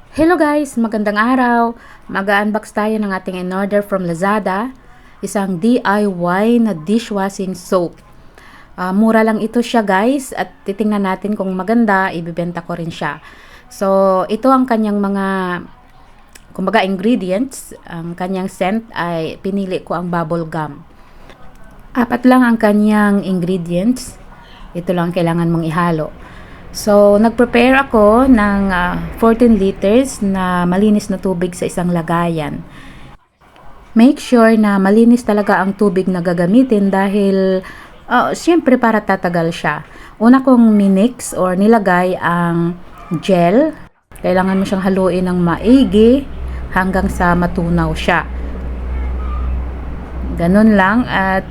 Hello guys! Magandang araw! Mag-unbox tayo ng ating in-order from Lazada. Isang DIY na dishwashing soap. Mura lang ito siya guys at titingnan natin kung maganda, ibibenta ko rin siya. So, ito ang kanyang mga kumbaga ingredients. Ang kanyang scent ay pinili ko ang bubble gum. 4 lang ang kanyang ingredients. Ito lang kailangan mong ihalo. So, nag-prepare ako ng 14 liters na malinis na tubig sa isang lagayan. Make sure na malinis talaga ang tubig na gagamitin dahil siyempre para tatagal siya. Una kong minix or nilagay ang gel. Kailangan mo siyang haluin ng maigi hanggang sa matunaw siya. Ganun lang at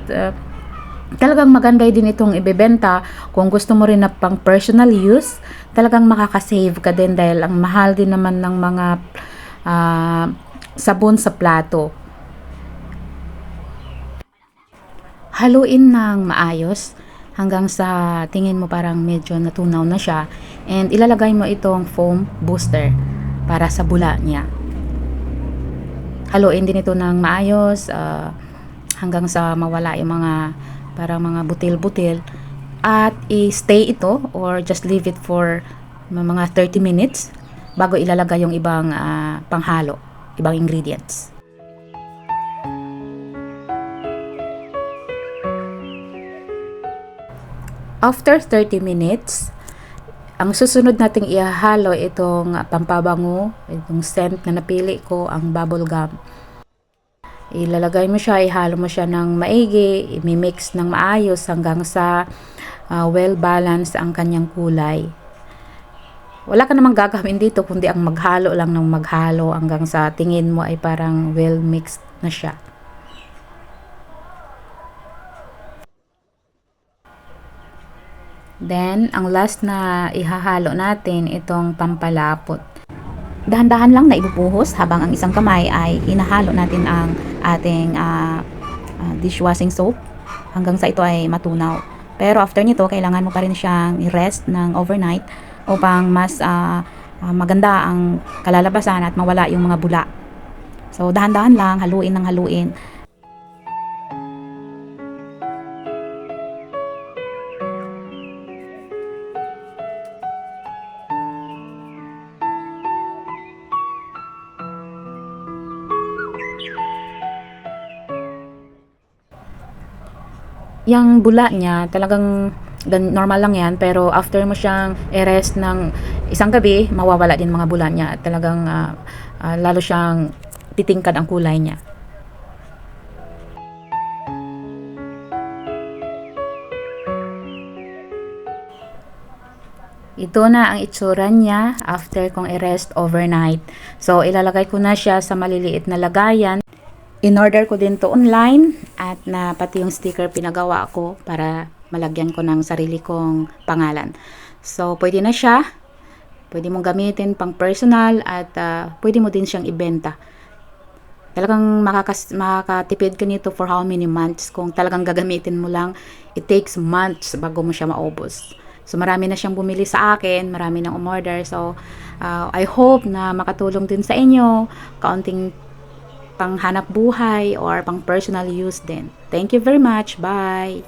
talagang maganda din itong ibebenta kung gusto mo rin na pang personal use. Talagang makakasave ka din dahil ang mahal din naman ng mga sabon sa plato. Haluin ng maayos hanggang sa tingin mo parang medyo natunaw na siya, and ilalagay mo itong foam booster para sa bula niya. Haluin din ito ng maayos hanggang sa mawala yung mga parang mga butil-butil, at i-stay ito or just leave it for mga 30 minutes bago ilalagay yung ibang panghalo, ibang ingredients. After 30 minutes, ang susunod nating ihahalo itong pampabango, itong scent na napili ko, ang bubble gum. Ilalagay mo siya, ihalo mo siya ng maigi, i-mix ng maayos hanggang sa well-balanced ang kanyang kulay. Wala ka namang gagawin dito kundi ang maghalo lang ng maghalo hanggang sa tingin mo ay parang well-mixed na siya. Then, ang last na ihahalo natin itong pampalapot. Dahan-dahan lang na ibubuhos habang ang isang kamay ay inahalo natin ang ating dishwashing soap hanggang sa ito ay matunaw. Pero after nito, kailangan mo pa rin siyang i-rest ng overnight upang mas maganda ang kalalabasan at mawala yung mga bula. So, dahan-dahan lang, haluin ng haluin. Yung bula niya talagang normal lang yan, pero after mo siyang i-rest ng isang gabi, mawawala din mga bula niya. Talagang lalo siyang titingkad ang kulay niya. Ito na ang itsura niya after kong i-rest overnight. So, ilalagay ko na siya sa maliliit na lagayan. In-order ko din to online at na pati yung sticker pinagawa ko para malagyan ko ng sarili kong pangalan. So, pwede na siya. Pwede mong gamitin pang personal at pwede mo din siyang ibenta. Talagang makakatipid ka nito for how many months. Kung talagang gagamitin mo lang, it takes months bago mo siya maubos. So, marami na siyang bumili sa akin, marami nang umorder. So, I hope na makatulong din sa inyo. Kaunting pang hanap buhay or pang personal use din. Thank you very much. Bye!